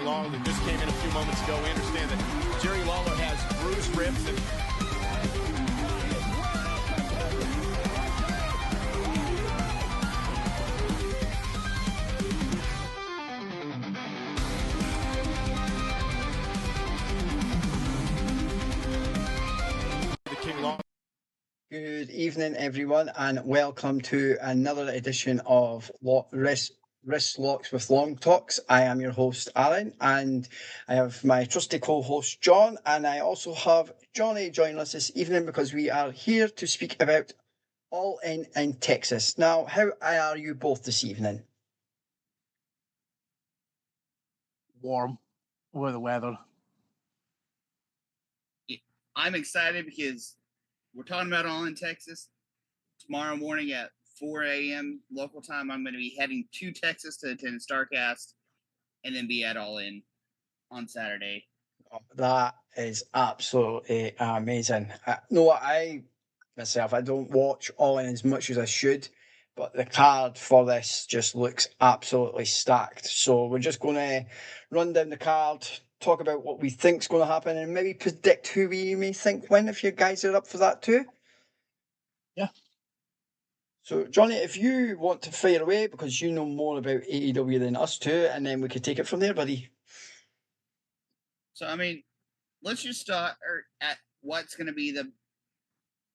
Lawler that just came in a few moments ago. We understand that Jerry Lawler has bruised ribs and the King Lawler. Good evening, everyone, and welcome to another edition of Wrist Locks with Long Talks. I am your host, Arran, and I have my trusty co-host, John, and I also have Johnny joining us this evening because we are here to speak about All in Texas. Now, how are you both this evening? Warm with the weather. I'm excited because we're talking about All in Texas. Tomorrow morning at 4 a.m. local time, I'm going to be heading to Texas to attend StarCast and then be at All In on Saturday. That is absolutely amazing. I myself, I don't watch All In as much as I should, but the card for this just looks absolutely stacked. So we're just going to run down the card, talk about what we think's going to happen, and maybe predict who we may think win, if you guys are up for that too. Yeah. So, Johnny, if you want to fire away, because you know more about AEW than us two, and then we could take it from there, buddy. So, I mean, let's just start at what's going to be the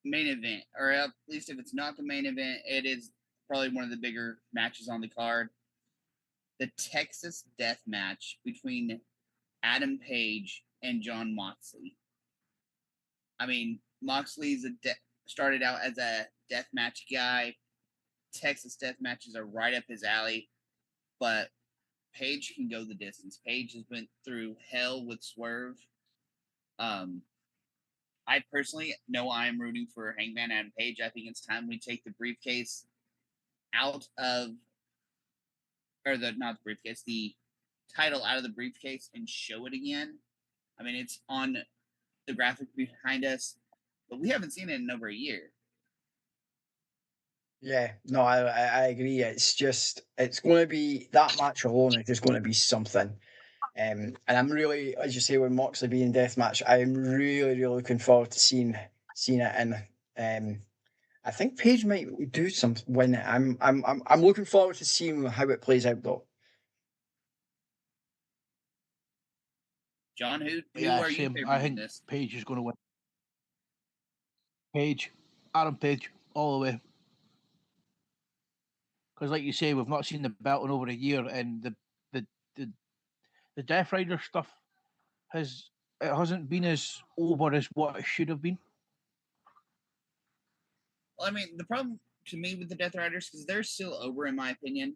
main event, or at least if it's not the main event, it is probably one of the bigger matches on the card. The Texas Death Match between Adam Page and Jon Moxley. I mean, Moxley's started out as a death match guy. Texas death matches are right up his alley, but Page can go the distance. Page has been through hell with Swerve. I personally know I'm rooting for Hangman Adam Page. I think it's time we take the briefcase out of, not the briefcase, the title out of the briefcase and show it again. I mean, it's on the graphic behind us, but we haven't seen it in over a year. Yeah, no, I agree. It's going to be, that match alone is just going to be something. And I'm really, as you say, with Moxley being deathmatch, I'm really looking forward to seeing it. And I think Page might do something when I'm looking forward to seeing how it plays out, though. John, who Yeah, are you same. favoring I in think this? Page is going to win. Page, Adam Page, all the way. Because, like you say, we've not seen the belt in over a year, and the Death Rider stuff hasn't been as over as what it should have been. Well, I mean, the problem to me with the Death Riders, because they're still over, in my opinion,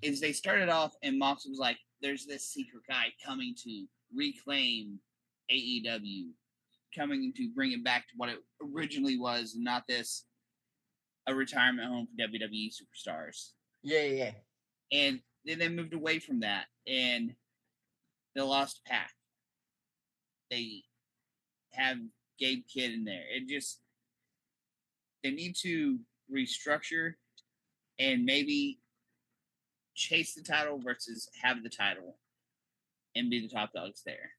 is they started off and Mox was like, there's this secret guy coming to reclaim AEW, coming to bring it back to what it originally was, and not a retirement home for WWE superstars. Yeah. And then they moved away from that, and they lost Pac. They have Gabe Kidd in there. They need to restructure and maybe chase the title versus have the title and be the top dogs there.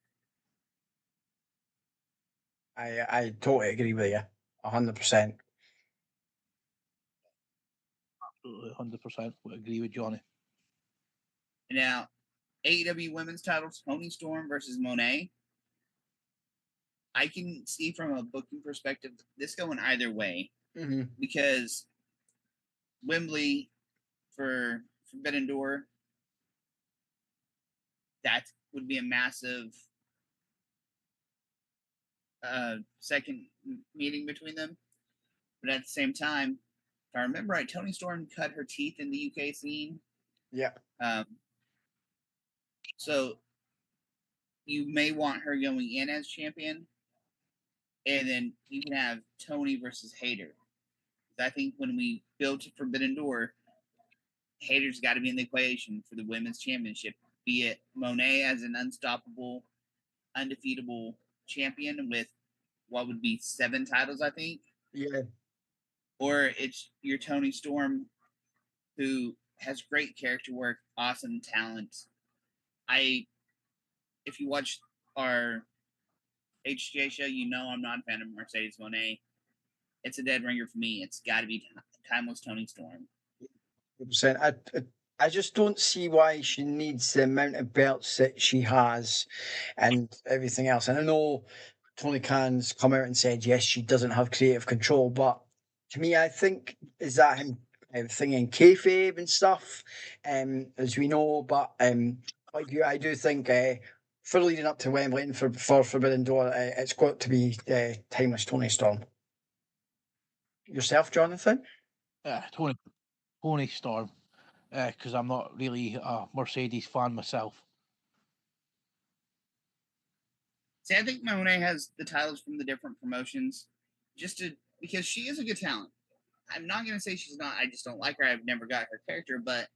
I totally agree with you, 100%. Absolutely, 100% would agree with Johnny. Now, AEW Women's title, Toni Storm versus Monet. I can see from a booking perspective this going either way, because Wembley for Forbidden Door, that would be a massive second meeting between them. But at the same time, if I remember right, Toni Storm cut her teeth in the UK scene. Yeah. So you may want her going in as champion, and then you can have Toni versus Hayter. I think when we build to Forbidden Door, Hayter's got to be in the equation for the women's championship, be it Monet as an unstoppable, undefeatable champion with what would be 7 titles, I think. Yeah. Or it's your Toni Storm, who has great character work, awesome talent. I if you watch our HJ show, you know I'm not a fan of Mercedes Moné. It's a dead ringer for me. It's got to be Timeless Tony Storm. 100%. I just don't see why she needs the amount of belts that she has and everything else. And I know Tony Khan's come out and said, yes, she doesn't have creative control, but to me, I think, is that him thinking kayfabe and stuff, as we know. But like you, I do think for leading up to Wembley and for Forbidden Door, it's got to be Timeless Tony Storm. Yourself, Jonathan? Tony Storm, because I'm not really a Mercedes fan myself. See, I think Monet has the titles from the different promotions because she is a good talent. I'm not going to say she's not. I just don't like her. I've never got her character, but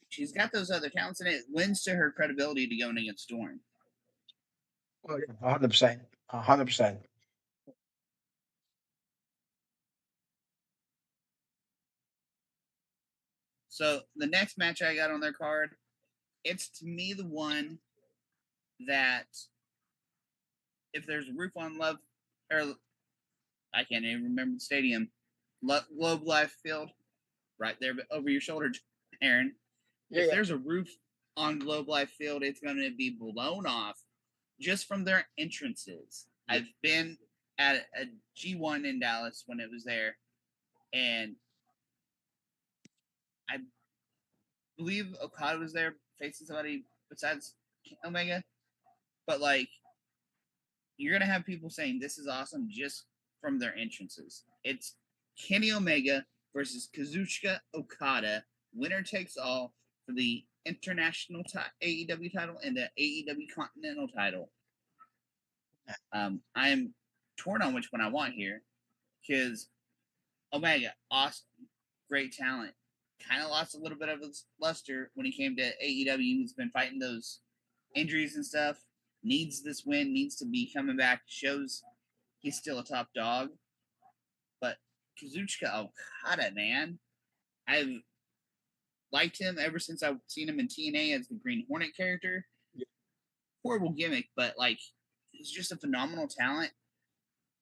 she's got those other talents, and it lends to her credibility to going against Storm. Oh, yeah, 100%. 100%. So the next match I got on their card, it's to me the one that if there's a roof on Love, or I can't even remember the stadium, Globe Life Field, right there over your shoulder, Aaron. If there's a roof on Globe Life Field, it's going to be blown off just from their entrances. I've been at a G1 in Dallas when it was there, and I believe Okada was there facing somebody besides Omega. But, like, you're going to have people saying this is awesome just from their entrances. It's Kenny Omega versus Kazuchika Okada. Winner takes all for the international AEW title and the AEW Continental title. I am torn on which one I want here because Omega, awesome, great talent. Kind of lost a little bit of his luster when he came to AEW. He's been fighting those injuries and stuff. Needs this win, needs to be coming back. Shows he's still a top dog. But Kazuchika Okada, man, I've liked him ever since I've seen him in TNA as the Green Hornet character. Horrible gimmick, but like he's just a phenomenal talent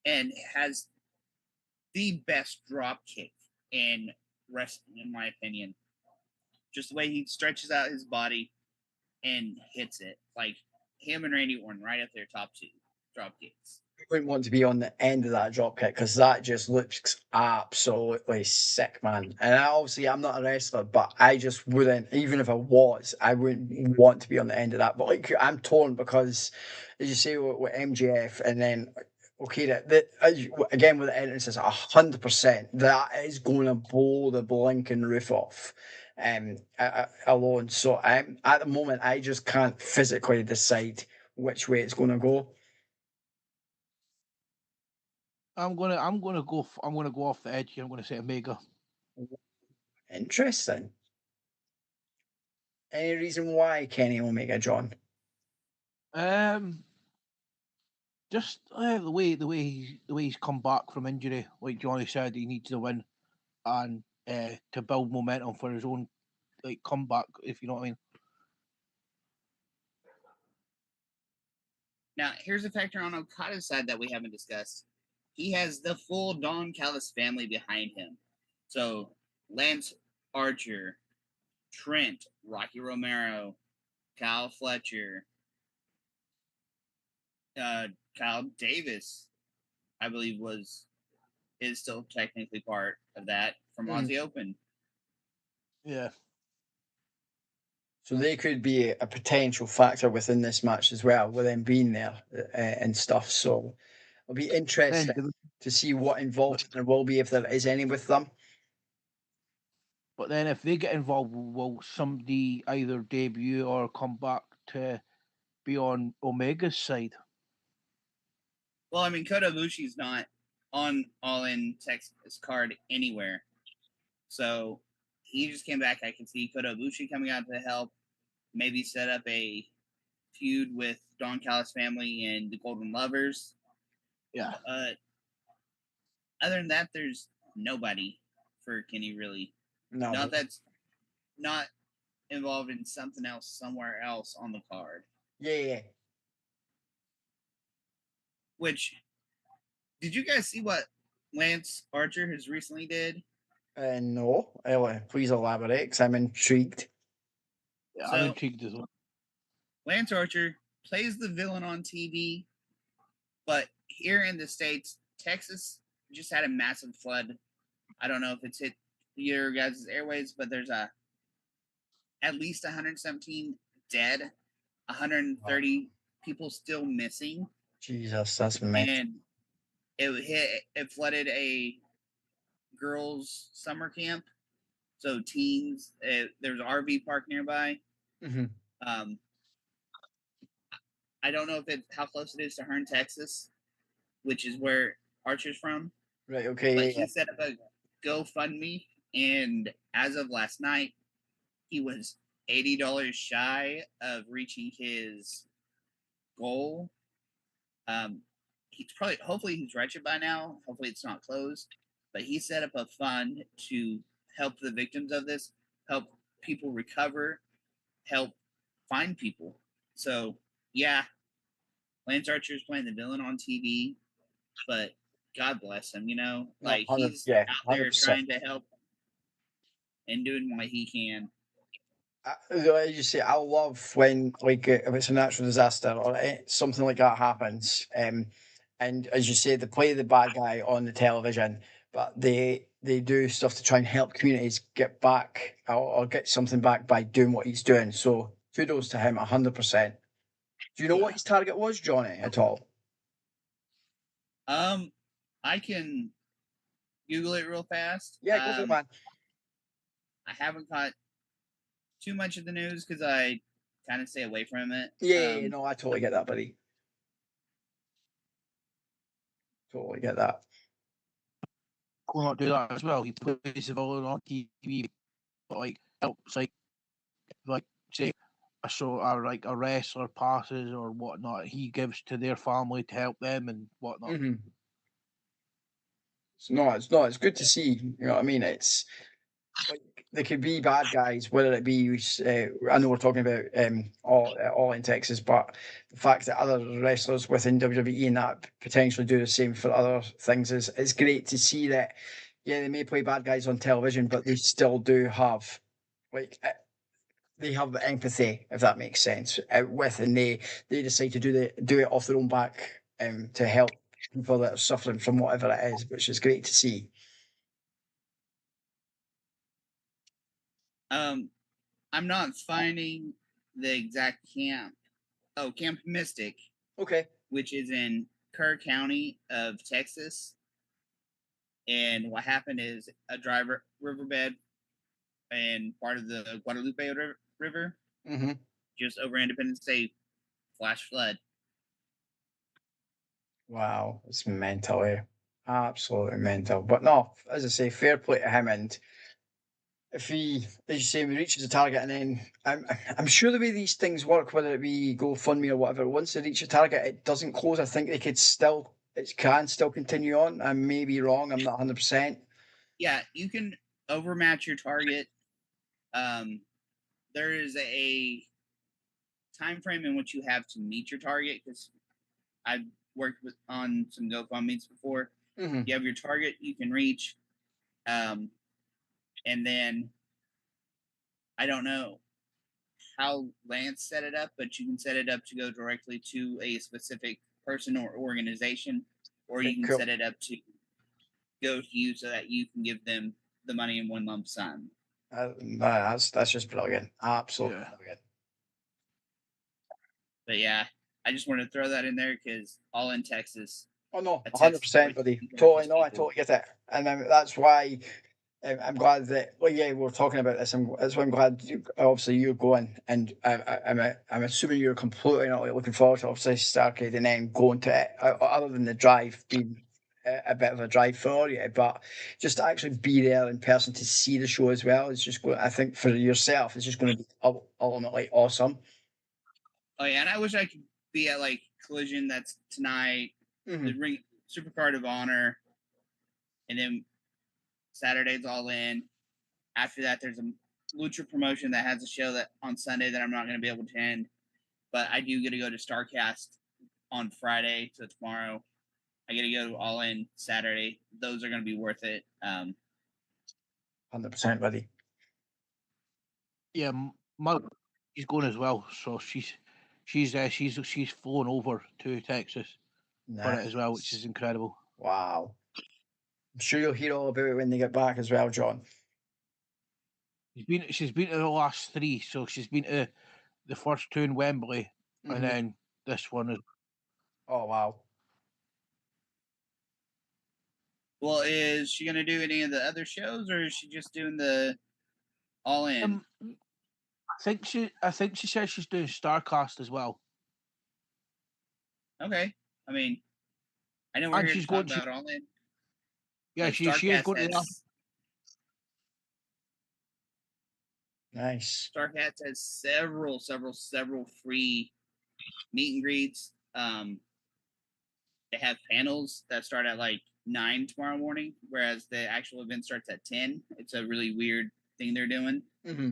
and has the best drop kick in wrestling, in my opinion. Just the way he stretches out his body and hits it. Like him and Randy Orton right up there, top two drop kicks. I wouldn't want to be on the end of that drop kick because that just looks absolutely sick, man. And obviously, I'm not a wrestler, but I just wouldn't, even if I was, I wouldn't want to be on the end of that. But like, I'm torn because, as you say, with MJF, and then okay, again with the entrances, 100%, that is going to blow the blinking roof off. Alone. So I'm at the moment, I just can't physically decide which way it's going to go. I'm gonna go off the edge here. I'm gonna say Omega. Interesting. Any reason why Kenny Omega, John? Just the way he's come back from injury, like Johnny said, he needs to win and to build momentum for his own like comeback, if you know what I mean. Now, here's a factor on Okada's side that we haven't discussed. He has the full Don Callis family behind him. So, Lance Archer, Trent, Rocky Romero, Kyle Fletcher, Kyle Davis, I believe is still technically part of that from Aussie Open. Yeah. So they could be a potential factor within this match as well, with them being there and stuff. So it'll be interesting to see what involvement there will be, if there is any, with them. But then if they get involved, will somebody either debut or come back to be on Omega's side? Well, I mean, Kota Ibushi's not on All In Texas card anywhere. So he just came back. I can see Kota Ibushi coming out to help, maybe set up a feud with Don Callis family and the Golden Lovers. Yeah. Other than that, there's nobody for Kenny, really. No. Not that's not involved in something else somewhere else on the card. Yeah. Which, did you guys see what Lance Archer has recently did? No. Please elaborate, because I'm intrigued. Yeah, I'm So- intrigued as well. Lance Archer plays the villain on TV, but here in the States, Texas just had a massive flood. I don't know if it's hit your guys' airways, but there's at least 117 dead, 130 people still missing, Jesus, that's mental. and it flooded a girls' summer camp. So teens, there's an RV park nearby. Mm-hmm. I don't know how close it is to Hearn, Texas, which is where Archer's from. Right, okay, But yeah. he set up a GoFundMe, and as of last night, he was $80 shy of reaching his goal. Hopefully he's wretched by now. Hopefully it's not closed. But he set up a fund to help the victims of this, help people recover, help find people. So yeah, Lance Archer's playing the villain on TV, but God bless him. Like he's out there 100%. trying to help and doing what he can. Like you say, I love when, like, if it's a natural disaster or something like that happens, and as you say, they play the bad guy on the television, but they do stuff to try and help communities get back or get something back by doing what he's doing. So kudos to him, 100%. Do you know what his target was, Johnny, at all? I can Google it real fast. Yeah, go for it, man. I haven't caught too much of the news because I kind of stay away from it. Yeah, no, I totally get that, buddy. Totally get that. Go not do that as well. He plays the villain on TV, but like helps like say a wrestler passes or whatnot. He gives to their family to help them and whatnot. Mm-hmm. It's good to see. You know what I mean? It's like they could be bad guys, whether it be. I know we're talking about all in Texas, but the fact that other wrestlers within WWE and that potentially do the same for other things is great to see. That yeah, they may play bad guys on television, but they still do have like they have empathy, if that makes sense, with, and they decide to do it off their own back to help people that are suffering from whatever it is, which is great to see. I'm not finding the exact camp. Oh, Camp Mystic, Okay. which is in Kerr County of Texas. And what happened is a riverbed and part of the Guadalupe River, Mm-hmm. just over Independence Day, flash flood. Wow, it's mental, eh? Absolutely mental. But no, as I say, fair play to him. And if he, as you say, he reaches a target, and then I'm sure the way these things work, whether it be GoFundMe or whatever, once they reach a target, it doesn't close. I think it can still continue on. I may be wrong. I'm not 100%. Yeah, you can overmatch your target. There is a time frame in which you have to meet your target, because I've worked on some GoFundMe's before. Mm-hmm. You have your target you can reach, and then I don't know how Lance set it up, but you can set it up to go directly to a specific person or organization, or you can Cool. set it up to go to you so that you can give them the money in one lump sum. That's just brilliant. Absolutely brilliant. But yeah, I just wanted to throw that in there because all in Texas. Oh no, 100%, buddy. Totally, no, I totally get it, and that's why I'm glad that. Well, yeah, we're talking about this. That's why I'm glad. Obviously, you're going, and I'm assuming you're completely not looking forward to obviously Starcade and then going to it. Other than the drive being a bit of a drive for you, but just to actually be there in person to see the show as well is just going. I think for yourself, it's just going to be ultimately awesome. Oh yeah, and I wish I could be at like Collision that's tonight, the Ring Supercard of Honor, and then Saturday's All In. After that, there's a Lucha promotion that has a show that on Sunday that I'm not going to be able to attend, but I do get to go to StarCast on Friday, so tomorrow. I get to go All In Saturday. Those are going to be worth it. 100%, buddy. Yeah, she's going as well, so she's flown over to Texas for it as well, which is incredible. Wow. I'm sure you'll hear all about it when they get back as well, John. She's been to the last 3, so she's been to the first 2 in Wembley, and then this one is. Oh wow. Well, is she going to do any of the other shows, or is she just doing the All In? I think she says she's doing StarCast as well. Okay. I mean, I know we're here to talk about All In. Yeah, she is going to the. Nice. StarCast has several free meet and greets. They have panels that start at like 9 tomorrow morning, whereas the actual event starts at 10. It's a really weird thing they're doing. Mm-hmm.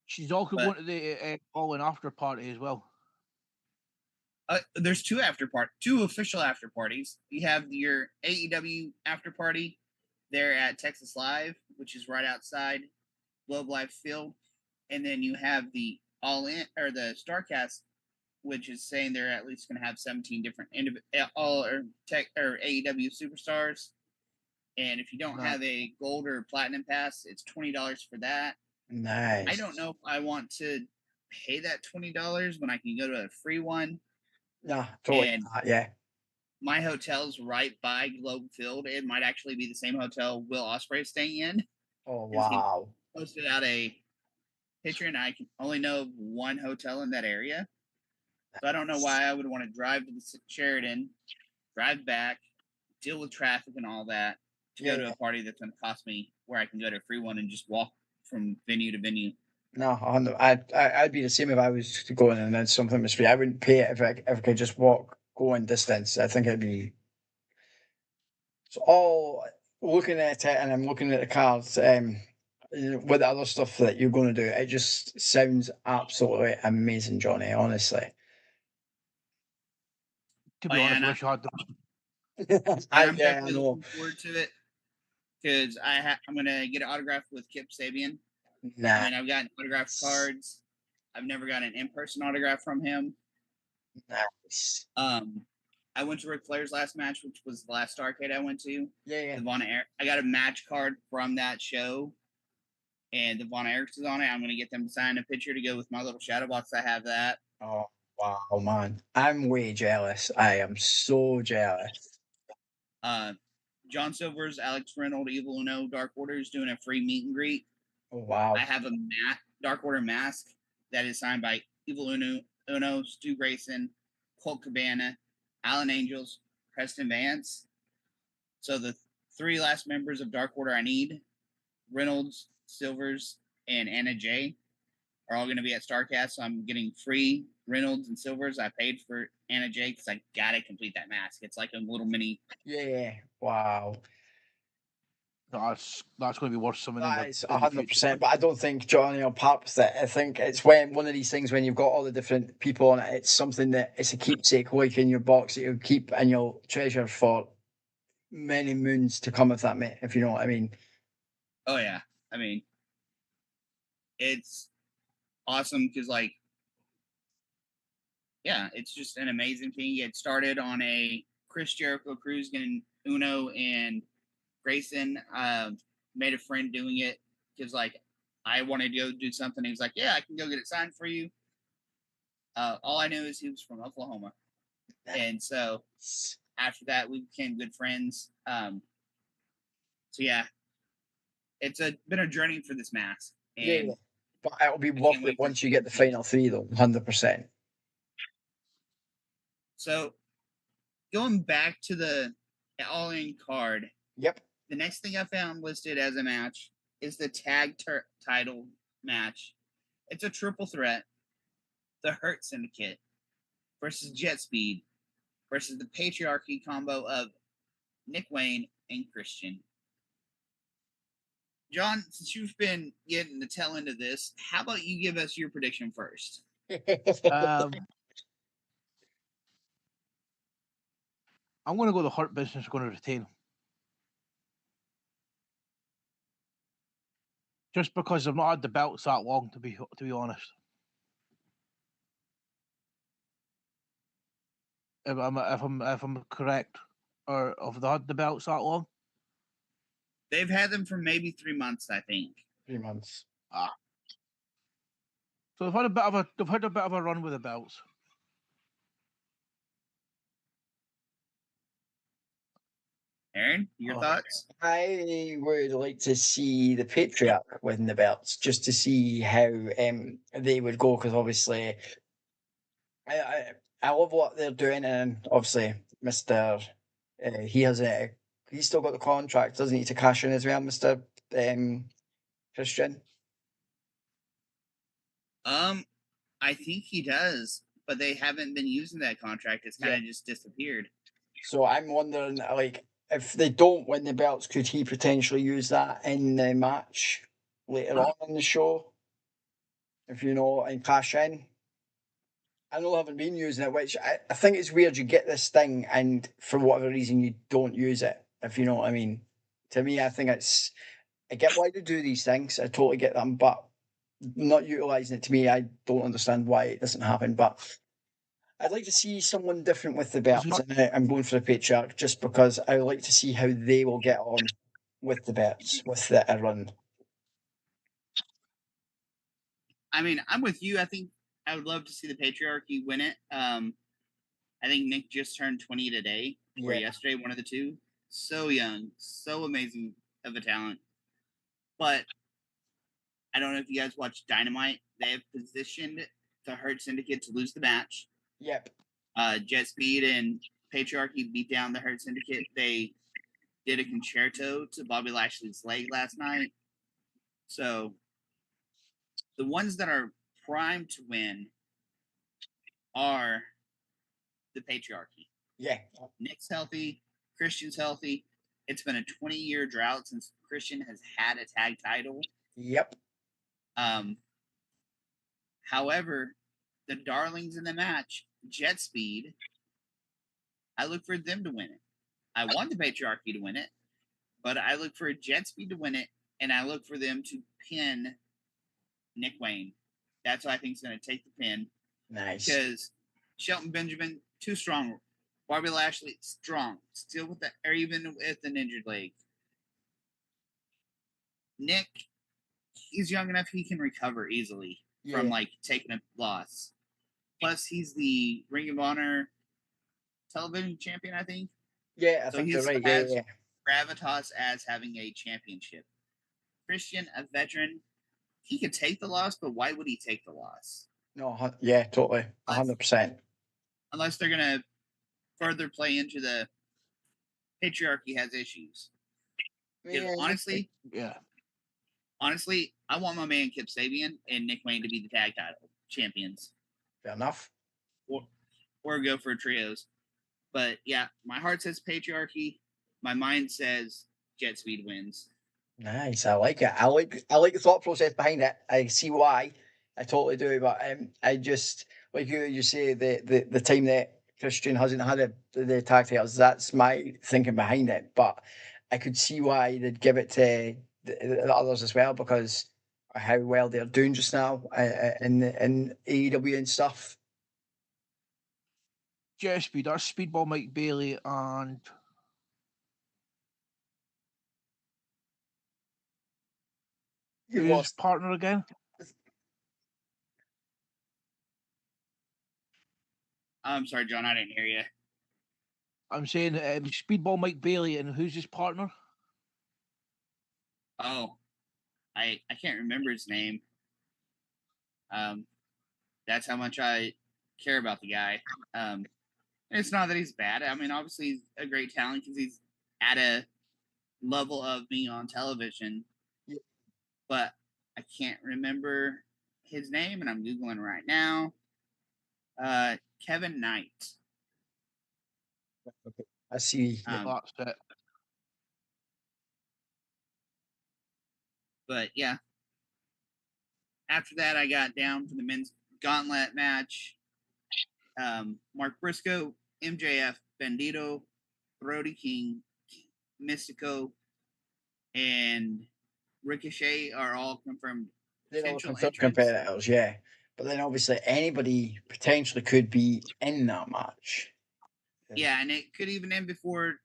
She's also going to the All In after party as well. There's 2 official after parties. You have your AEW after party there at Texas Live, which is right outside Globe Life Field, and then you have the All In or the StarCast, which is saying they're at least going to have 17 different AEW superstars. And if you don't have a gold or platinum pass, it's $20 for that. Nice. I don't know if I want to pay that $20 when I can go to a free one. Yeah, totally. And yeah. My hotel's right by Globe Field. It might actually be the same hotel Will Ospreay is staying in. Oh wow. He posted out a picture, and I can only know of one hotel in that area. So I don't know why I would want to drive to the Sheraton, drive back, deal with traffic and all that to go to a party that's going to cost me where I can go to a free one and just walk from venue to venue. No, I'd be the same if I was going and then something was free. I wouldn't pay it if I could just go in distance. I think it'd be. So all looking at it, and I'm looking at the cards. With the other stuff that you're going to do, it just sounds absolutely amazing, Johnny. Honestly. To be honest, I wish I had I'm definitely looking forward to it because I'm gonna get an autograph with Kip Sabian. I mean, I've gotten autograph cards. I've never got an in-person autograph from him. Nice. I went to Ric Flair's last match, which was the last Starrcade I went to. Yeah. I got a match card from that show, and the Von Erichs is on it. I'm gonna get them to sign a picture to go with my little shadow box. I have that. Oh wow, man! I'm way jealous. I am so jealous. John Silver's, Alex Reynolds, Evil Uno, Dark Order is doing a free meet and greet. Oh wow! I have a Dark Order mask that is signed by Evil Uno, Stu Grayson, Colt Cabana, Alan Angels, Preston Vance. So the 3 last members of Dark Order I need, Reynolds, Silvers, and Anna J, are all going to be at StarCast. So I'm getting free Reynolds and Silvers. I paid for Anna J because I got to complete that mask. It's like a little mini. Yeah. Wow. That's going to be worth something. That is 100%. But I don't think Johnny on purpose. I think it's when one of these things when you've got all the different people on it. It's something that it's a keepsake like in your box that you'll keep and you'll treasure for many moons to come. If you know what I mean. Oh yeah, I mean, it's awesome because it's just an amazing thing. It started on a Chris Jericho cruise getting Uno and Grayson. Made a friend doing it because I wanted to go do something. He was like, "Yeah, I can go get it signed for you." All I knew is he was from Oklahoma, and so after that we became good friends. So yeah, it's been a journey for this mask. And but it'll be worth it once you get the final 3, though. 100%. So going back to the All-In card. Yep. The next thing I found listed as a match is the tag title match. It's a triple threat. The Hurt Syndicate versus Jet Speed versus the Patriarchy combo of Nick Wayne and Christian. John, since you've been getting the tail end of this, how about you give us your prediction first? I'm going to go the Hurt Business going to retain. Just because they've not had the belts that long, to be honest. If I'm correct, or have they had the belts that long? They've had them for maybe 3 months, I think. 3 months. So they've had a bit of a run with the belts. Aaron, your thoughts? I would like to see the Patriarch win the belts, just to see how they would go, because obviously I love what they're doing, and obviously Mr. He's still got the contract, doesn't he, to cash in as well, Mr. Christian? I think he does, but they haven't been using that contract. It's kind of just disappeared. So I'm wondering, like, if they don't win the belts, could he potentially use that in the match later on in the show? If you know, and cash in. I know they haven't been using it, which I think it's weird. You get this thing, and for whatever reason, you don't use it. If you know what I mean. To me, I think I get why they do these things. I totally get them, but not utilizing it, to me, I don't understand why it doesn't happen. But I'd like to see someone different with the belts, and I'm going for the Patriarch just because I like to see how they will get on with the belts, with the Arran. I mean, I'm with you. I think I would love to see the Patriarchy win it. I think Nick just turned 20 today or yesterday, one of the two. So young, so amazing of a talent. But I don't know if you guys watched Dynamite. They have positioned the Hurt Syndicate to lose the match. Yep. Jet Speed and Patriarchy beat down the Hurt Syndicate. They did a concerto to Bobby Lashley's leg last night. So the ones that are primed to win are the Patriarchy. Yeah. Nick's healthy. Christian's healthy. It's been a 20-year drought since Christian has had a tag title. Yep. However, the darlings in the match, Jet Speed, I look for them to win it. I want the Patriarchy to win it, but I look for Jet Speed to win it, and I look for them to pin Nick Wayne. That's what I think is going to take the pin. Nice. Because Shelton Benjamin, too strong. Bobby Lashley, strong. Still with the, or even with an injured leg. Nick, he's young enough he can recover easily from like taking a loss. Plus, he's the Ring of Honor television champion, I think. Yeah, I think you're right. Yeah. Gravitas as having a championship. Christian, a veteran, he could take the loss, but why would he take the loss? No, yeah, totally, 100%. Unless they're gonna further play into the Patriarchy has issues. Yeah, honestly, I want my man Kip Sabian and Nick Wayne to be the tag title champions. Fair enough. Or go for trios. But yeah, my heart says Patriarchy. My mind says Jet Speed wins. Nice, I like it. I like the thought process behind it. I see why. I totally do. But I just, like you say, the time that Christian hasn't had the tag titles, that's my thinking behind it. But I could see why they'd give it to the others as well, because how well they're doing just now in AEW and stuff. Jet Speed, that's Speedball Mike Bailey and who's partner again? I'm sorry, John, I didn't hear you. I'm saying Speedball Mike Bailey, and who's his partner? Oh, I can't remember his name. That's how much I care about the guy. It's not that he's bad. I mean, obviously he's a great talent because he's at a level of being on television. But I can't remember his name, and I'm Googling right now. Kevin Knight. I see. That's it. But yeah. After that, I got down for the men's gauntlet match. Mark Briscoe, MJF, Bandito, Brody King, Mystico, and Ricochet are all confirmed They're all potential confirmed entrants. competitors, yeah. But then obviously anybody potentially could be in that match. Yeah, and it could even end before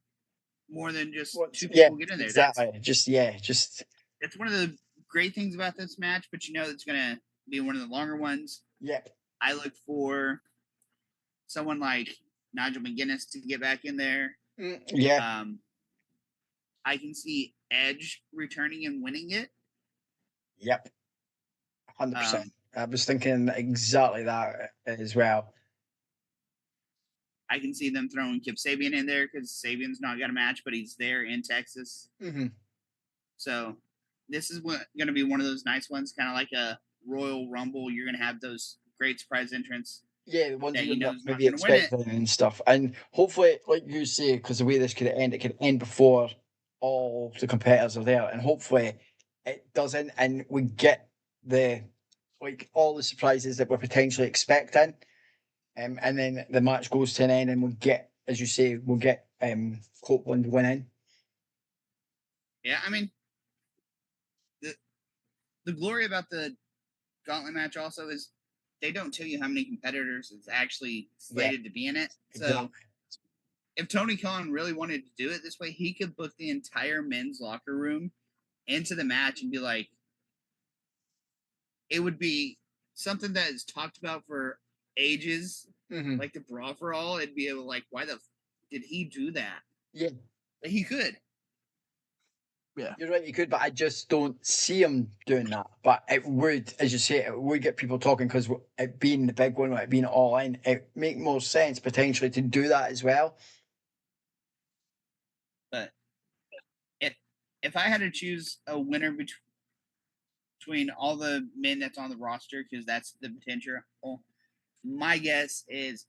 more than just two Yeah, people get in there. exactly. That's one of the great things about this match, but you know it's going to be one of the longer ones. Yeah. I look for someone like Nigel McGuinness to get back in there. Yeah. I can see Edge returning and winning it. Yep. 100%. I was thinking exactly that as well. I can see them throwing Kip Sabian in there because Sabian's not got a match, but he's there in Texas. Mm-hmm. So this is going to be one of those nice ones, kind of like a Royal Rumble. You're going to have those great surprise entrants. Yeah, the ones that you're you know not is maybe not gonna win expecting and stuff. And hopefully, like you say, because the way this could end, it could end before all the competitors are there. And hopefully it doesn't. And we get all the surprises that we're potentially expecting. And then the match goes to an end and we'll get, as you say, Copeland winning. Yeah, I mean, the glory about the gauntlet match also is they don't tell you how many competitors is actually slated to be in it. So if Tony Khan really wanted to do it this way, he could book the entire men's locker room into the match and be like, it would be something that is talked about for ages, like the Brawl for All. It'd be like, why did he do that? Yeah. But he could. Yeah. You're right, you could, but I just don't see him doing that. But it would, as you say, it would get people talking because it being the big one, it being all in, it make more sense potentially to do that as well. But if I had to choose a winner between all the men that's on the roster, because that's the potential, my guess is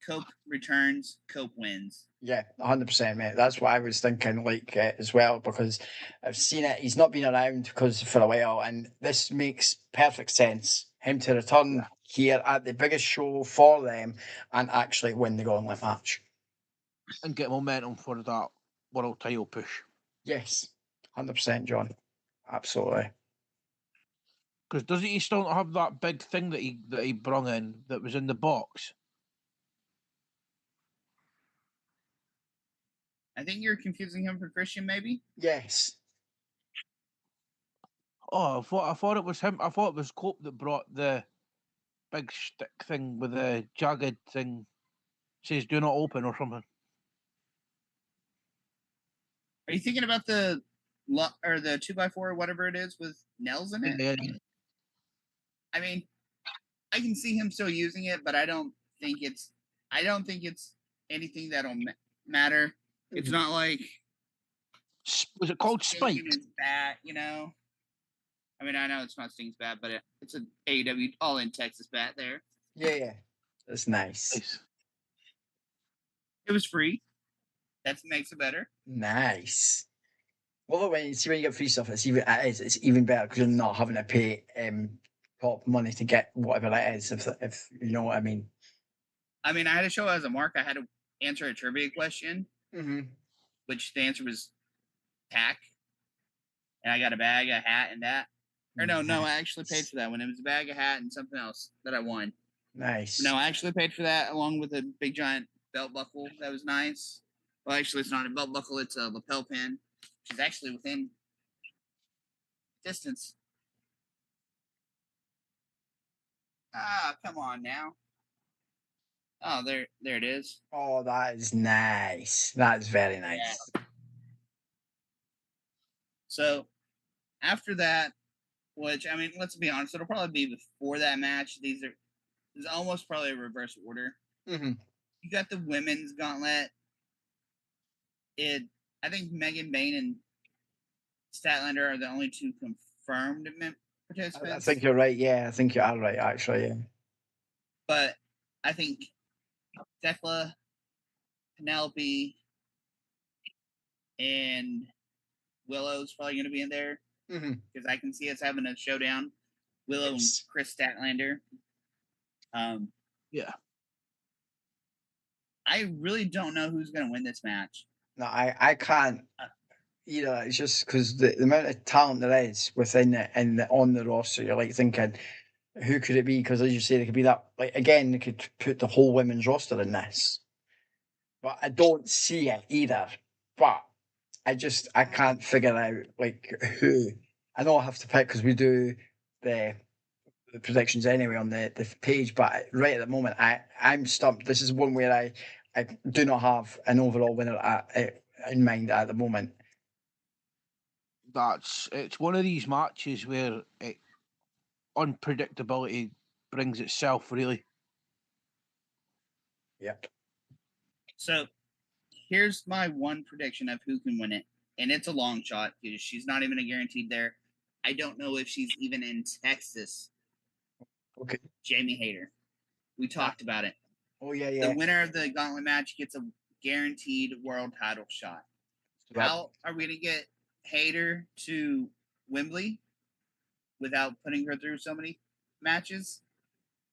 Cope returns, Cope wins. Yeah, 100%, mate. That's what I was thinking, as well, because I've seen it. He's not been around for a while, and this makes perfect sense. Him to return here at the biggest show for them and actually win the gauntlet match. And get momentum for that world title push. Yes, 100%, John. Absolutely. Because doesn't he still not have that big thing that he brung in that was in the box? I think you're confusing him for Christian, maybe? Yes. Oh, I thought it was him. I thought it was Cope that brought the big stick thing with the jagged thing. Says "Do not open" or something. Are you thinking about the 2x4 or whatever it is with nails in it? Yeah. I mean, I can see him still using it, but I don't think it's anything that'll matter. It's not like, was it called Spike? His bat, you know. I mean, I know it's not Sting's bat, but it's an AEW All in Texas bat there. Yeah. That's nice. It was free. That makes it better. Nice. Well, when you get free stuff, it's even better because you're not having to pay top money to get whatever it is. If you know what I mean. I mean, I had to show as a mark. I had to answer a trivia question, which the answer was pack, and I got a bag, a hat, and that. Or no, I actually paid for that one. It was a bag, a hat, and something else that I won. Nice. No, I actually paid for that along with a big giant belt buckle. That was nice. Well, actually, it's not a belt buckle. It's a lapel pin, which is actually within distance. Ah, come on now. Oh, there it is. Oh, that is nice. That is very nice. Yeah. So, after that, which, I mean, let's be honest, it'll probably be before that match. It's almost probably a reverse order. You got the women's gauntlet. I think Megan Bain and Statlander are the only two confirmed participants. I think you're right. Yeah, I think you are right, actually. Yeah. But I think Thekla, Penelope, and Willow's probably going to be in there because I can see us having a showdown. Willow and Chris Statlander. Yeah. I really don't know who's going to win this match. No, I can't either. It's just because the amount of talent there is within it and on the roster, you're like thinking, who could it be? Because as you say, they could be that. Like again, they could put the whole women's roster in this, but I don't see it either. But I can't figure out like who. I know I have to pick because we do the predictions anyway on the page, but right at the moment I'm stumped. This is one where I do not have an overall winner in mind at the moment. It's one of these matches where unpredictability brings itself, really. Yep. So here's my one prediction of who can win it, and it's a long shot because she's not even a guaranteed there. I don't know if she's even in Texas. Okay. Jamie Hayter. We talked about it. Oh yeah. The winner of the gauntlet match gets a guaranteed world title shot. How are we going to get Hayter to Wembley without putting her through so many matches?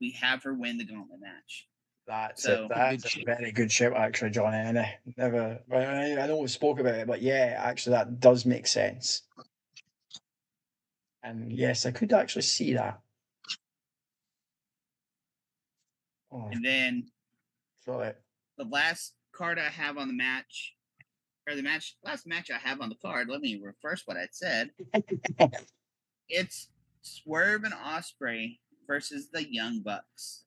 We have her win the gauntlet match. That's a very good shout, actually, Johnny. And I know we spoke about it, but yeah, actually, that does make sense. And yes, I could actually see that. Oh, and then sorry. The last card I have on the match, or last match I have on the card, let me reverse what I said. It's Swerve and Ospreay versus the Young Bucks.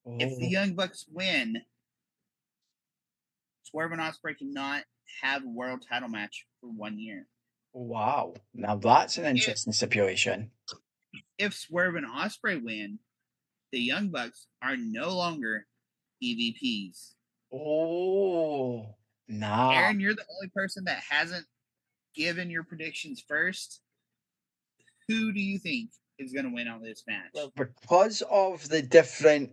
Oh. If the Young Bucks win, Swerve and Ospreay cannot have a world title match for 1 year. Wow. Now that's an interesting stipulation. If Swerve and Ospreay win, the Young Bucks are no longer EVPs. Oh, nah. Aaron, you're the only person that hasn't given your predictions first. Who do you think is going to win on this match? Well, because of the different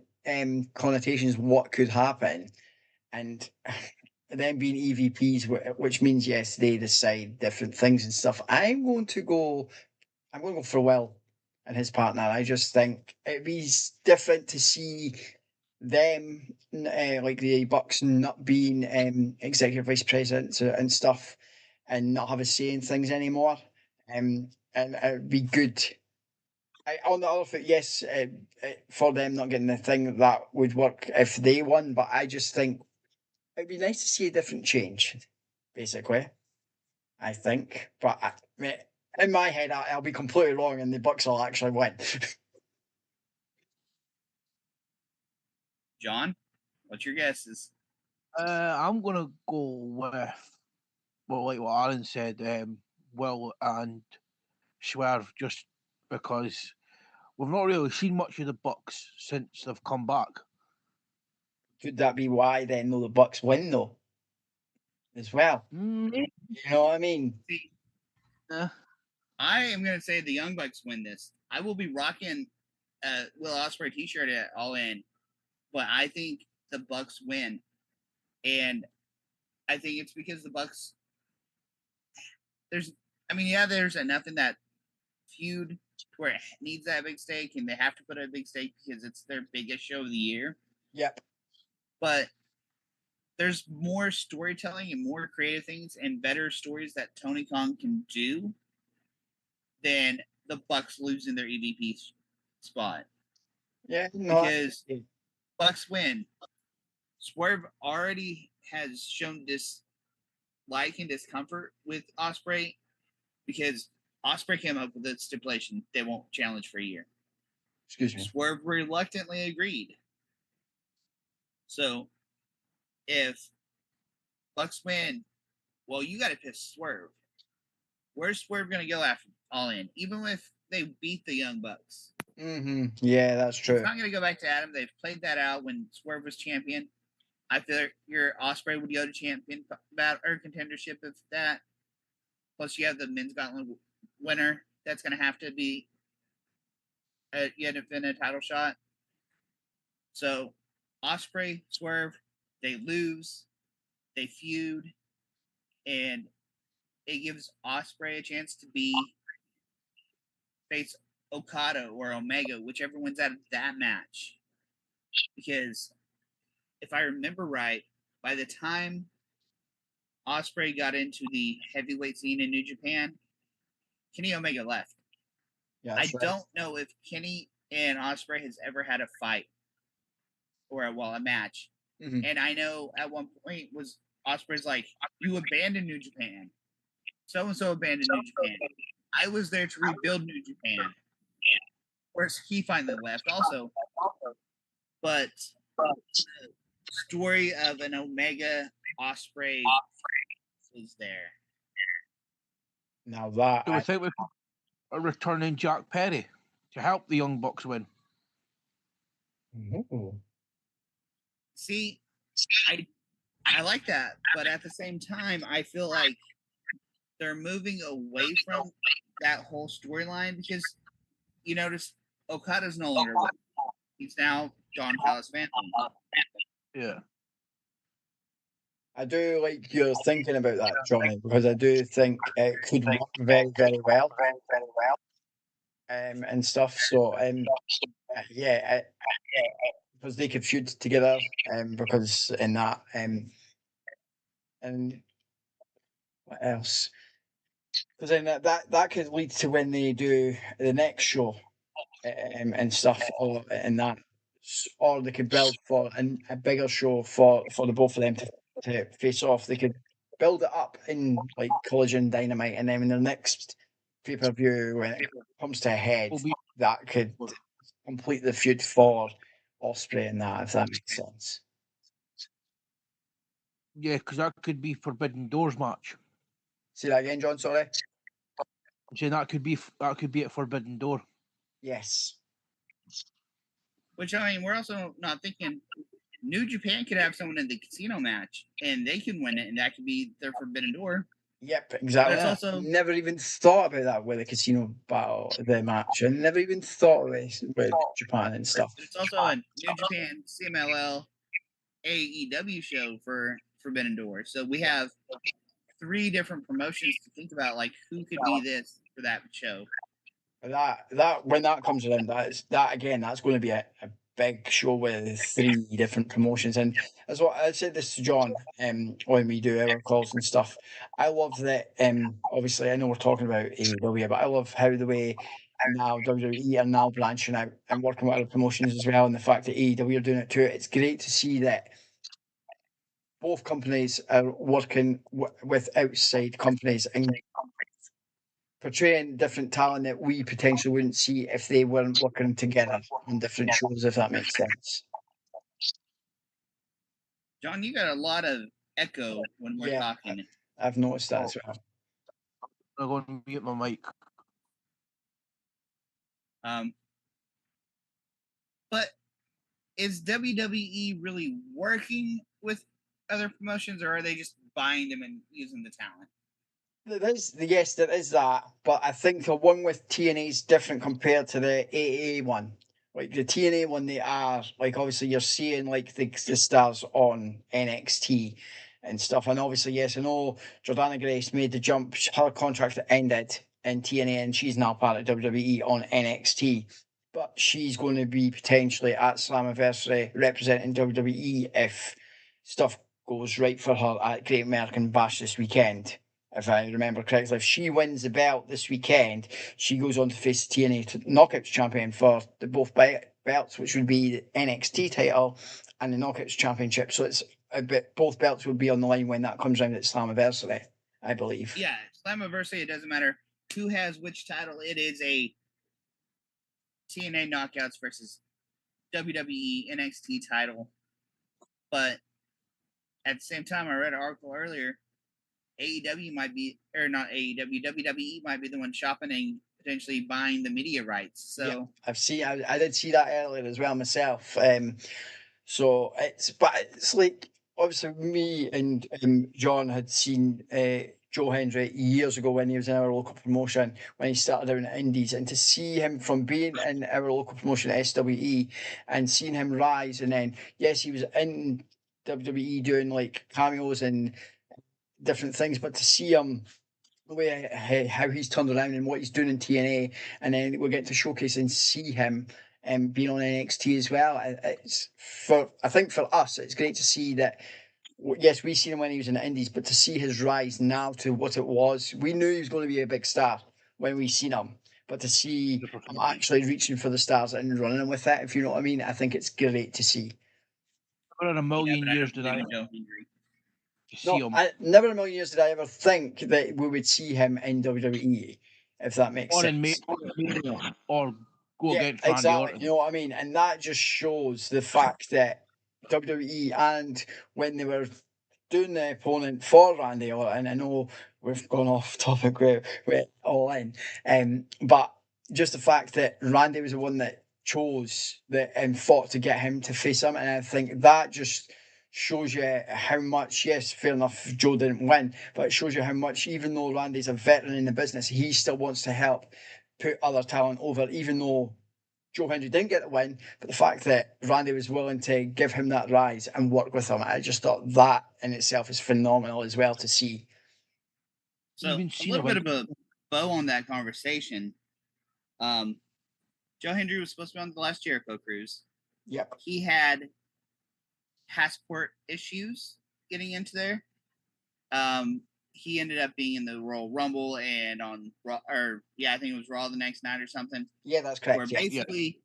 connotations, what could happen, and them being EVPs, which means yes, they decide different things and stuff. I'm going to go for Will and his partner. I just think it'd be different to see them, like the Bucks, not being executive vice presidents and stuff, and not have a say in things anymore. And it'd be good. On the other foot, yes, for them not getting the thing, that would work if they won. But I just think it'd be nice to see a different change, basically. I think, but in my head, I'll be completely wrong, and the Bucks will actually win. John, what's your guesses? I'm gonna go with like what Arran said, Will and Swerve, just because we've not really seen much of the Bucks since they've come back. Could that be why then the Bucks win though? As well. Maybe. You know what I mean? See, I am gonna say the Young Bucks win this. I will be rocking a Will Ospreay t-shirt at All In, but I think the Bucks win. And I think it's because the Bucks there's enough in that feud where it needs that big stake, and they have to put a big stake because it's their biggest show of the year. Yep. But there's more storytelling and more creative things and better stories that Tony Khan can do than the Bucks losing their EVP spot. Yeah, no, because Bucks win. Swerve already has shown dislike and discomfort with Ospreay because Ospreay came up with the stipulation they won't challenge for a year. Excuse me. Swerve reluctantly agreed. So if Bucks win, well, you got to piss Swerve. Where's Swerve going to go after All In? Even if they beat the Young Bucks. Mm-hmm. Yeah, that's true. It's not going to go back to Adam. They've played that out when Swerve was champion. I feel like your Ospreay would go to champion battle or contendership of that. Plus, you have the men's gauntlet winner. That's going to have to be yet a title shot. So, Ospreay, Swerve, they lose, they feud, and it gives Ospreay a chance to face Okada or Omega, whichever wins out of that match. because if I remember right, by the time Ospreay got into the heavyweight scene in New Japan, Kenny Omega left. Yeah, I don't know if Kenny and Ospreay has ever had a fight or a match. Mm-hmm. And I know at one point was Ospreay's like, "You abandoned New Japan. So and so abandoned New Japan. I was there to rebuild New Japan." Of course, he finally left also. But the story of an Omega Ospreay is there. Now that Do we think we could return in Jack Perry to help the Young Bucks win? See, I like that, but at the same time, I feel like they're moving away from that whole storyline because you notice Okada's no longer with. He's now Don Callis Phantom. Yeah. I do like your thinking about that, Johnny, because I do think it could work very, very well, and stuff. So, yeah, because they could feud together, because in that, and what else? Because then that could lead to when they do the next show, and stuff, or in that, or they could build for a bigger show for the both of them to face off. They could build it up in like Collision Dynamite, and then in the next pay-per-view when it comes to a head, that could complete the feud for Ospreay and that, if that makes sense. Yeah, because that could be Forbidden Doors match. See that again, John? Sorry. I'm saying that could be at Forbidden Door. Yes. Which I mean, we're also not thinking New Japan could have someone in the casino match and they can win it, and that could be their Forbidden Door. Yep, exactly. That's also never even thought about that with the casino battle, the match. I never even thought of this with Japan and stuff. But it's also a New Japan CMLL AEW show for Forbidden Door. So we have 3 different promotions to think about, like who could be this for that show. That when that comes around, that's going to be a big show with 3 different promotions. And as what I said this to John, when we do our calls and stuff, I love that. Obviously, I know we're talking about AEW, but I love how the way now WWE are now branching out and working with other promotions as well, and the fact that AEW are doing it too. It's great to see that both companies are working with outside companies and portraying different talent that we potentially wouldn't see if they weren't working together on different shows, if that makes sense. John, you got a lot of echo when we're talking. I've noticed that as well. I'm going to mute my mic. But is WWE really working with other promotions, or are they just buying them and using the talent? Yes, there is that, but I think the one with TNA is different compared to the AA one. Like the TNA one, they are like obviously you're seeing like the stars on NXT and stuff, and obviously yes, I know Jordana Grace made the jump. Her contract ended in TNA, and she's now part of WWE on NXT. But she's going to be potentially at Slammiversary representing WWE if stuff goes right for her at Great American Bash this weekend. If I remember correctly, if she wins the belt this weekend, she goes on to face the TNA Knockouts champion for the both belts, which would be the NXT title and the Knockouts championship. So it's a bit, both belts would be on the line when that comes around at Slammiversary, I believe. Yeah, Slammiversary, it doesn't matter who has which title. It is a TNA Knockouts versus WWE NXT title. But at the same time, I read an article earlier. AEW might be, or not AEW, WWE might be the one shopping and potentially buying the media rights. So yeah, I did see that earlier as well myself. So it's like obviously me and John had seen Joe Hendry years ago when he was in our local promotion when he started out in the Indies, and to see him from being in our local promotion SWE and seeing him rise, and then yes, he was in WWE doing like cameos and different things, but to see him the way how he's turned around and what he's doing in TNA, and then we're getting to showcase and see him being on NXT as well. I think for us, it's great to see that. Yes, we seen him when he was in the Indies, but to see his rise now to what it was, we knew he was going to be a big star when we seen him. But to see him actually reaching for the stars and running with it, if you know what I mean, I think it's great to see. Never in a million years did I see him. Never in a million years did I ever think that we would see him in WWE, if that makes sense. Or go against Randy exactly. Orton. You know what I mean? And that just shows the fact that WWE, and when they were doing the opponent for Randy Orton, I know we've gone off topic with All In, but just the fact that Randy was the one that chose that and fought to get him to face him, and I think that just shows you how much. Yes, fair enough, Joe didn't win, but it shows you how much, even though Randy's a veteran in the business, he still wants to help put other talent over, even though Joe Hendry didn't get the win, but the fact that Randy was willing to give him that rise and work with him, I just thought that in itself is phenomenal as well to see. So a little bit of a bow on that conversation. Joe Hendry was supposed to be on the last Jericho cruise. Yep. He had passport issues getting into there. He ended up being in the Royal Rumble and on Raw, I think it was Raw the next night or something. Yeah, that's correct. Where basically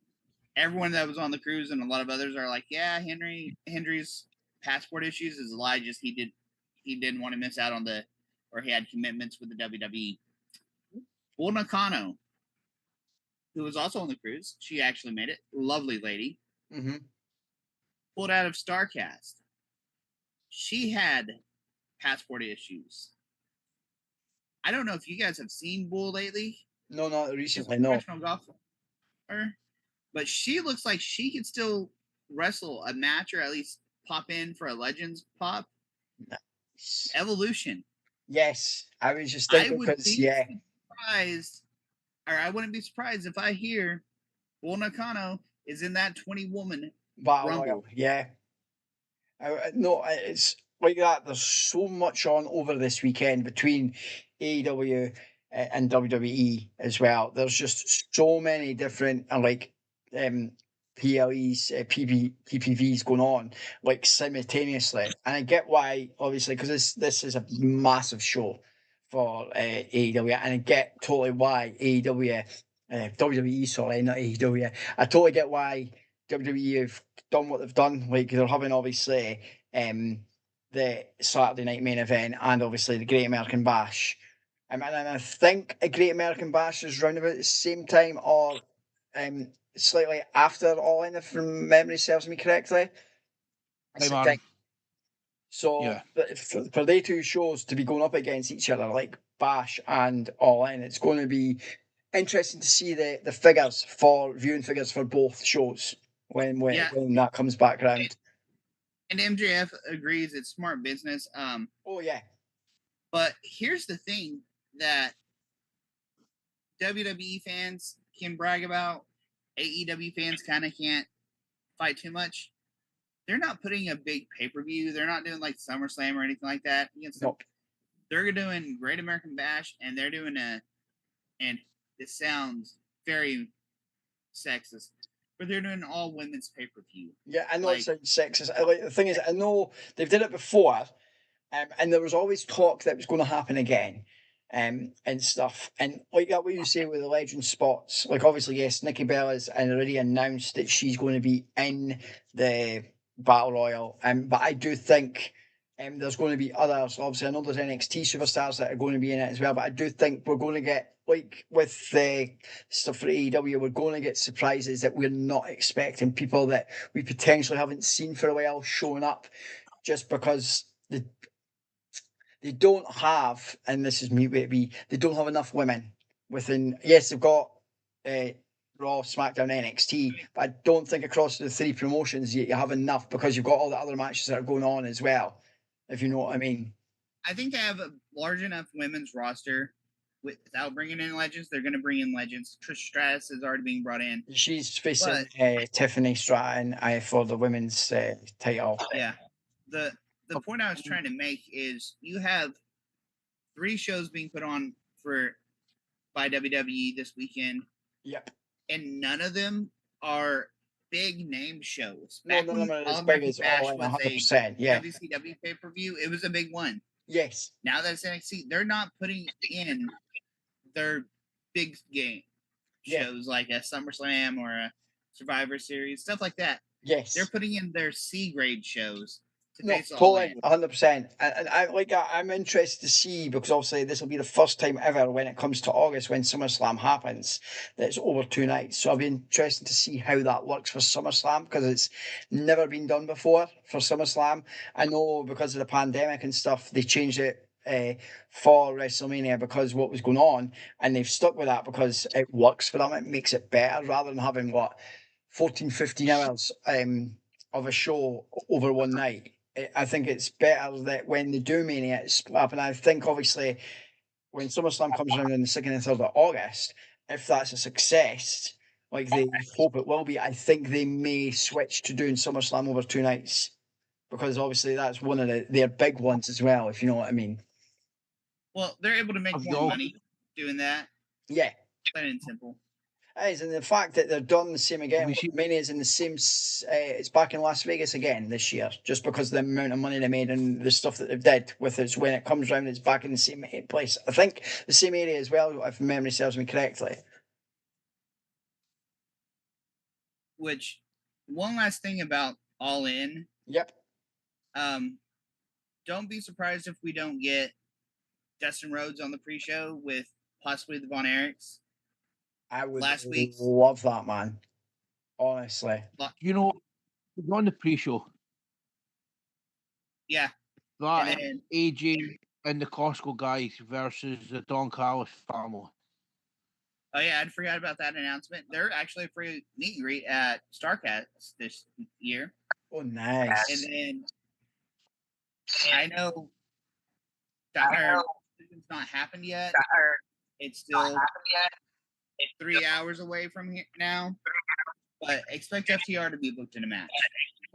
everyone that was on the cruise and a lot of others are like, yeah, Hendry's passport issues is a lie. Just he didn't want to miss out on or he had commitments with the WWE. Bull Nakano, who was also on the cruise, she actually made it. Lovely lady. Mm-hmm. Pulled out of StarCast. She had passport issues. I don't know if you guys have seen Bull lately. No, not recently. No. Professional golfer, but she looks like she could still wrestle a match or at least pop in for a Legends pop. Nice. Evolution. Yes, I was just thinking surprised, or I wouldn't be surprised if I hear Bull Nakano is in that 20-woman Rumble. Yeah. No, it's like that. There's so much on over this weekend between AEW and WWE as well. There's just so many different PLEs, PPVs going on like simultaneously, and I get why, obviously, because this is a massive show for AEW, and I get totally why WWE, sorry, not AEW. I totally get why WWE have done what they've done. Like they're having obviously the Saturday night main event and obviously the Great American Bash. And I think a Great American Bash is round about the same time or slightly after All In, if memory serves me correctly. So yeah. For they two shows to be going up against each other, like Bash and All In, it's going to be interesting to see the figures for viewing figures for both shows when that comes back around. And MJF agrees it's smart business. Oh yeah. But here's the thing that WWE fans can brag about, AEW fans kind of can't fight too much. They're not putting a big pay-per-view. They're not doing like SummerSlam or anything like that against them. They're doing Great American Bash, and they're doing and this sounds very sexist, but they're doing an all-women's pay-per-view. Yeah, I know it sounds sexist. The thing is, I know they've did it before, and there was always talk that it was going to happen again, and stuff. And like that, what you say with the legend spots, like obviously, yes, Nikki Bella's already announced that she's going to be in the Battle Royal, but I do think there's going to be others. Obviously, I know there's NXT superstars that are going to be in it as well, but I do think we're going to get, like with the stuff for AEW, we're going to get surprises that we're not expecting, people that we potentially haven't seen for a while showing up just because they don't have, and this is me, baby, they don't have enough women within. Yes, they've got Raw, SmackDown, NXT, but I don't think across the three promotions you have enough because you've got all the other matches that are going on as well, if you know what I mean. I think they have a large enough women's roster without bringing in legends. They're going to bring in legends. Trish Stratus is already being brought in. She's facing Tiffany Stratton for the women's title. Yeah. The point I was trying to make is you have 3 shows being put on by WWE this weekend. Yep. And none of them are big name shows. No, Back no, when no, as All big American as All Bash In, was a 100%. Yeah. WCW pay-per-view, it was a big one. Yes. Now that it's NXT, they're not putting in their big game Yeah. shows like a SummerSlam or a Survivor Series, stuff like that. Yes. They're putting in their C grade shows to No, face All In. totally, 100%. And I'm interested to see, because obviously this will be the first time ever when it comes to August, when SummerSlam happens, that it's over 2 nights. So I'll be interested to see how that works for SummerSlam, because it's never been done before for SummerSlam. I know because of the pandemic and stuff, they changed it for WrestleMania because what was going on, and they've stuck with that because it works for them. It makes it better rather than having 14, 15 hours of a show over one night. I think it's better that when they do Mania, it's split up. And I think obviously when SummerSlam comes around on the 2nd and 3rd of August, if that's a success, like they hope it will be, I think they may switch to doing SummerSlam over 2 nights, because obviously that's one of their big ones as well, if you know what I mean. Well, they're able to make Have more y'all- money doing that. Yeah. Plain and simple. It is, and the fact that they're done the same again, We see- Mania's in the same, it's back in Las Vegas again this year, just because of the amount of money they made and the stuff that they've did with it. When it comes round, it's back in the same place. I think the same area as well, if memory serves me correctly. Which, one last thing about All In, Yep. don't be surprised if we don't get Dustin Rhodes on the pre-show with possibly the Von Erichs. I would Last week's- love that, man. Honestly. You know, on the pre-show, Yeah, that and then AJ and the Costco guys versus the Don Callis family. oh yeah, I'd forgot about that announcement. They're actually a free meet and greet at Starcast this year. Oh, nice. And then I know that it's not happened yet. It's still 3 hours away from here now. But expect FTR to be booked in a match,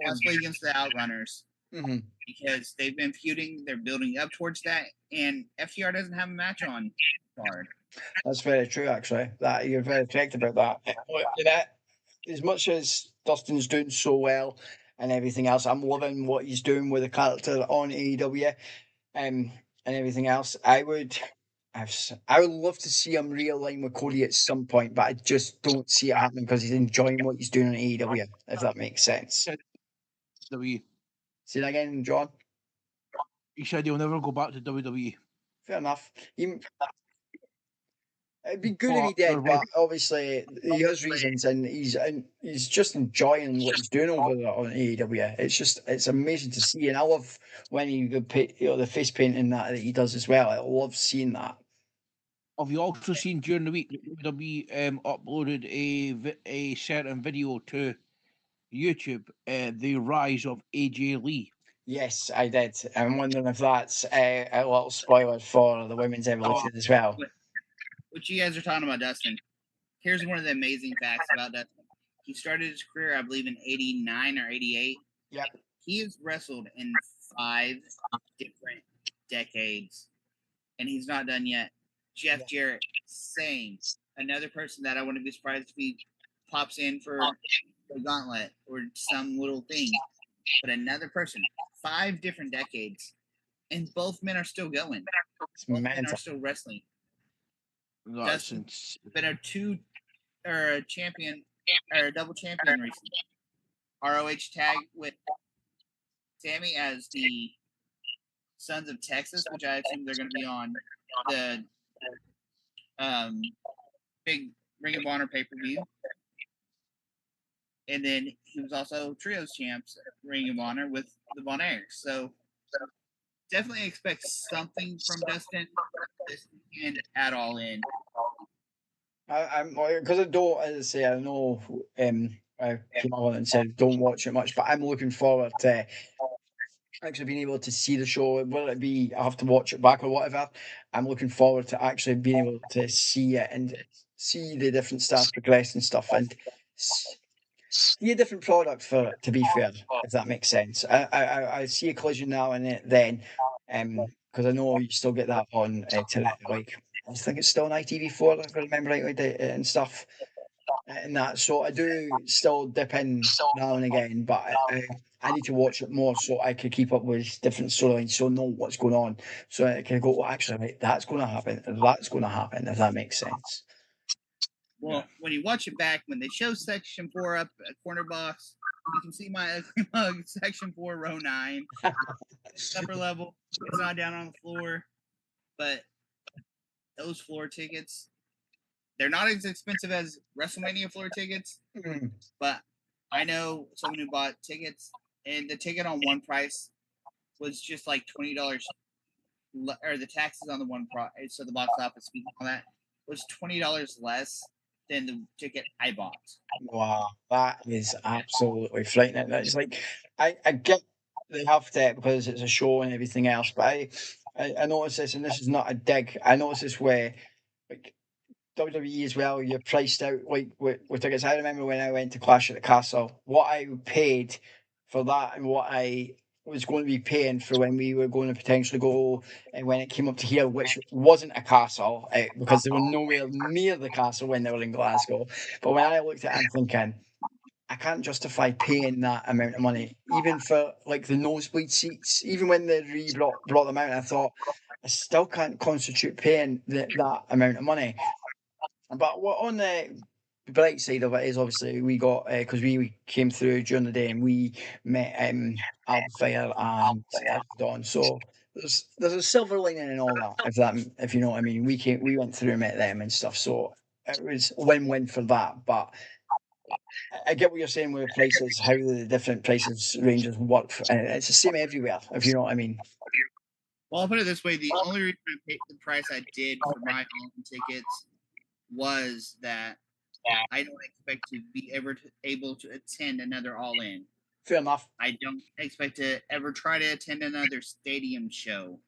possibly against the Outrunners, Mhm. because they've been feuding. They're building up towards that, and FTR doesn't have a match on card. That's very true, actually. That you're very correct about that. As much as Dustin's doing so well and everything else, I'm loving what he's doing with the character on AEW, and everything else. I would love to see him realign with Cody at some point, but I just don't see it happening because he's enjoying what he's doing on AEW. If that makes sense. WWE. See that again, John? He said he'll never go back to WWE. Fair enough. It'd be good if he did, but obviously he has reasons, and he's just enjoying what he's doing over there on AEW. It's amazing to see, and I love when he the face painting that he does as well. I love seeing that. Have you also seen during the week that WWE uploaded a certain video to YouTube, the rise of AJ Lee? Yes, I did. I'm wondering if that's a little spoiler for the women's evolution as well. What you guys are talking about, Dustin. Here's one of the amazing facts about Dustin. He started his career, I believe, in 89 or 88. Yep. He has wrestled in 5 different decades, and he's not done yet. Jeff Jarrett, same. Another person that I wouldn't be surprised if he pops in for a gauntlet or some little thing. But another person, 5 different decades, and both men are still going. It's Both men mental. are still wrestling. That's Dustin been a champion or a double champion recently. ROH tag with Sammy as the Sons of Texas, which I assume they're going to be on the big Ring of Honor pay-per-view. And then he was also Trios champs Ring of Honor with the Von Erichs. So definitely expect something from Dustin this weekend at All In. I'm because I don't, as I say, I know I came on and said don't watch it much, but I'm looking forward to actually being able to see the show. Whether it be I have to watch it back or whatever, I'm looking forward to actually being able to see it and see the different stars progress and stuff, and see a different product for it, to be fair, if that makes sense. I see a Collision now and then, because I know you still get that on tonight, like I think it's still on ITV4 if I remember rightly, and stuff. and that. So I do still dip in now and again, but I need to watch it more so I can keep up with different storylines, so know what's going on, so I can go, well, actually, right, that's going to happen, that's going to happen, if that makes sense. Well, when you watch it back, when they show Section 4 up at corner box, you can see my Section 4, row 9. Upper level. It's not down on the floor. But those floor tickets, they're not as expensive as WrestleMania floor tickets. But I know someone who bought tickets, and the ticket on one price was just like $20, or the taxes on the one price, so the box office fee on that was $20 less than the ticket I bought. Wow, that is absolutely frightening. It's like, I get they have to because it's a show and everything else, but I notice this, and this is not a dig. I notice this where, like, WWE as well, you're priced out like with tickets. I remember when I went to Clash at the Castle, what I paid for that and what I was going to be paying for when we were going to potentially go, and when it came up to here, which wasn't a castle, because they were nowhere near the castle when they were in Glasgow. But when I looked at it, I'm thinking, I can't justify paying that amount of money, even for like the nosebleed seats. Even when they brought them out, I thought I still can't constitute paying that amount of money. But what on the bright side of it is, obviously we got, because we came through during the day and we met Alpha and Don. So there's a silver lining in all that, if you know what I mean. We went through and met them and stuff. So it was win-win for that. But I get what you're saying with prices, how the different prices ranges work. And it's the same everywhere, if you know what I mean. Well, I'll put it this way: the only reason I paid the price I did for my All-In tickets was that I don't expect to be able to attend another All-In. Fair enough. I don't expect to ever try to attend another stadium show.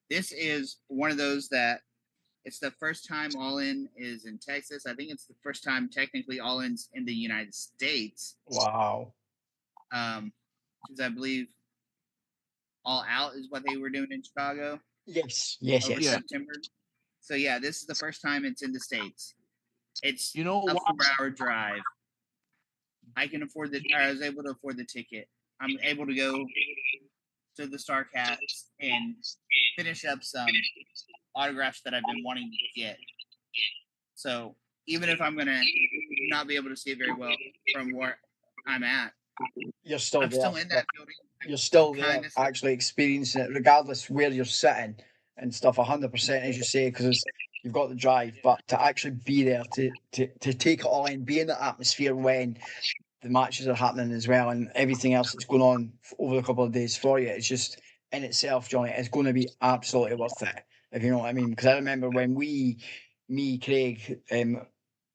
This is one of those that it's the first time All-In is in Texas. I think it's the first time technically All-In's in the United States. Wow. Because I believe All Out is what they were doing in Chicago. Yes. Over September. So yeah, this is the first time it's in the States. It's a 4-hour drive. I was able to afford the ticket. I'm able to go to the Starcast and finish up some autographs that I've been wanting to get. So even if I'm gonna not be able to see it very well from where I'm at, I'm still in that building. You're still there, actually experiencing it, regardless where you're sitting and stuff. 100%, as you say, because you've got the drive, but to actually be there to take it all in, be in the atmosphere when the matches are happening as well, and everything else that's going on over a couple of days for you, it's just in itself, Johnny, it's going to be absolutely worth it, if you know what I mean. Because I remember when me, Craig,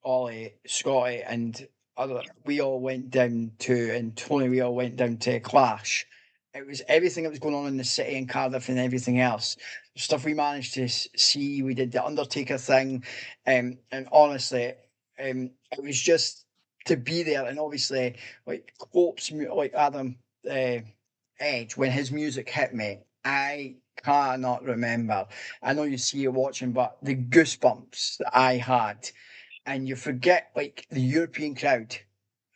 Ollie, Scotty, and we all went down to, and Tony, we all went down to Clash. It was everything that was going on in the city and Cardiff and everything else. The stuff we managed to see, we did the Undertaker thing, and honestly, it was just to be there. And obviously, like Hope's, like Adam Edge, when his music hit me, I cannot remember. I know you see it watching, but the goosebumps that I had, and you forget, like, the European crowd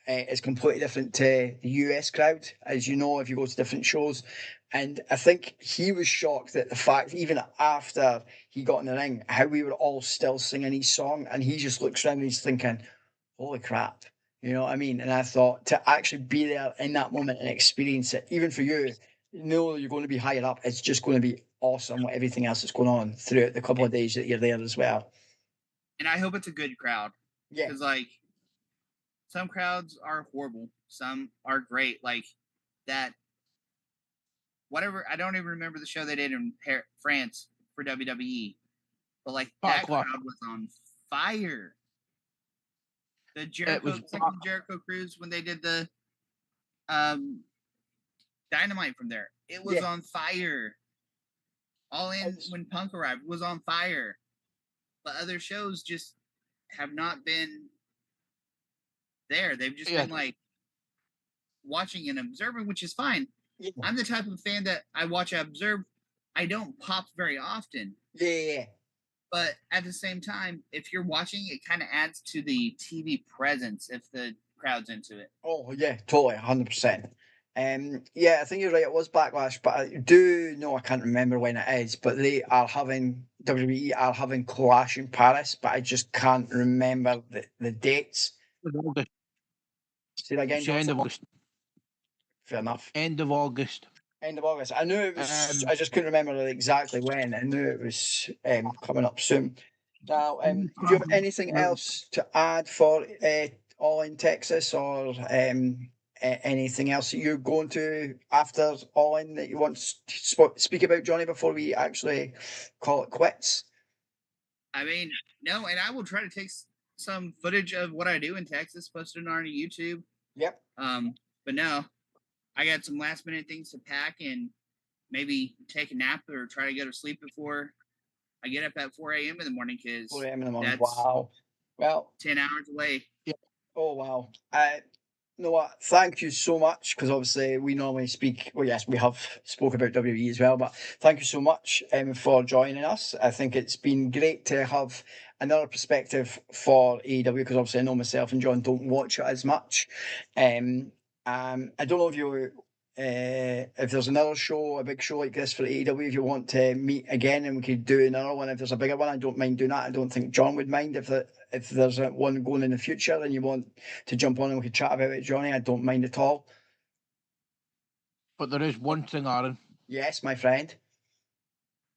is completely different to the US crowd, as you know, if you go to different shows. And I think he was shocked at the fact, even after he got in the ring, how we were all still singing his song. And he just looks around and he's thinking, holy crap. You know what I mean? And I thought, to actually be there in that moment and experience it, even for you, know you're going to be higher up. It's just going to be awesome with everything else that's going on throughout the couple of days that you're there as well. And I hope it's a good crowd. Yeah. Because, like, some crowds are horrible. Some are great. Like, that, whatever, I don't even remember the show they did in France for WWE. But, like, that crowd was on fire. The Jericho Cruise, when they did the Dynamite from there, it was on fire. All In, when Punk arrived, was on fire. But other shows just have not been there. They've just been like watching and observing, which is fine. Yeah. I'm the type of fan that I watch and observe. I don't pop very often. Yeah. But at the same time, if you're watching, it kind of adds to the TV presence if the crowd's into it. Oh yeah, totally, 100%. Yeah, I think you're right. It was Backlash, but I do know I can't remember when it is. But they are having WWE are having Clash in Paris, but I just can't remember the dates. August. Say that again, It's the end of Johnson? August. Fair enough. End of August. End of August. I knew it was. Um, I just couldn't remember exactly when. I knew it was coming up soon. Now, do you have anything else to add for All in Texas, or anything else that you're going to after All In that you want to speak about, Johnny, before we actually call it quits? I mean, no, and I will try to take some footage of what I do in Texas, post it on our YouTube. Yep. But no, I got some last minute things to pack and maybe take a nap or try to go to sleep before I get up at 4 a.m. in the morning, because 4 a.m. in the morning. that's Wow. Well, 10 hours away. oh wow. You know what? Thank you so much, because obviously we normally speak. Well, yes, we have spoke about WWE as well, but thank you so much for joining us. I think it's been great to have another perspective for AEW, because obviously I know myself and John don't watch it as much. I don't know if there's another show, a big show like this for AEW, if you want to meet again and we could do another one. If there's a bigger one, I don't mind doing that. I don't think John would mind if there's one going in the future and you want to jump on and we could chat about it, Johnny. I don't mind at all. but there is one thing, Aaron. Yes, my friend.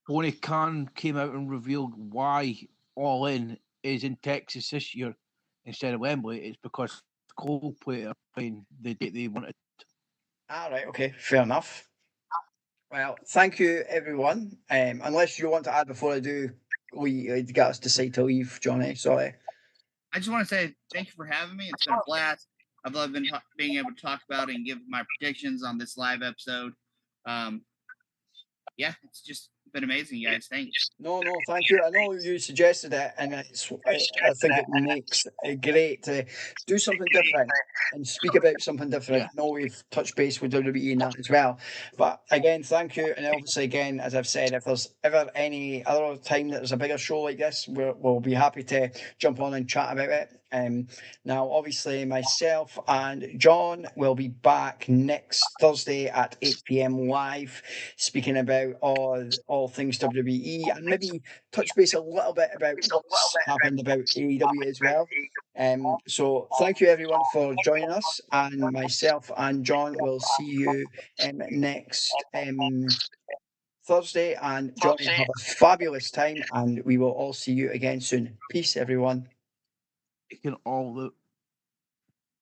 Tony Khan came out and revealed why All In is in Texas this year instead of Wembley. It's because Coldplay are playing the date they wanted. All right, okay, fair enough. Well, thank you, everyone. Unless you want to add before I do, we get us decide to leave, Johnny. Sorry. I just want to say thank you for having me. It's been a blast. I've loved being able to talk about it and give my predictions on this live episode. Yeah, it's just been amazing, you guys. Thanks. No, thank you. I know you suggested it, and I think it makes it great to do something different and speak about something different. Yeah. I know we've touched base with WWE and that as well. But again, thank you. And obviously, again, as I've said, if there's ever any other time that there's a bigger show like this, we'll be happy to jump on and chat about it. Now, obviously, myself and John will be back next Thursday at 8 p.m. live, speaking about all things WWE and maybe touch base a little bit about what's happened about AEW as well. So thank you everyone for joining us, and myself and John will see you next Thursday. And Johnny, have a fabulous time, and we will all see you again soon. Peace, everyone. Taking all the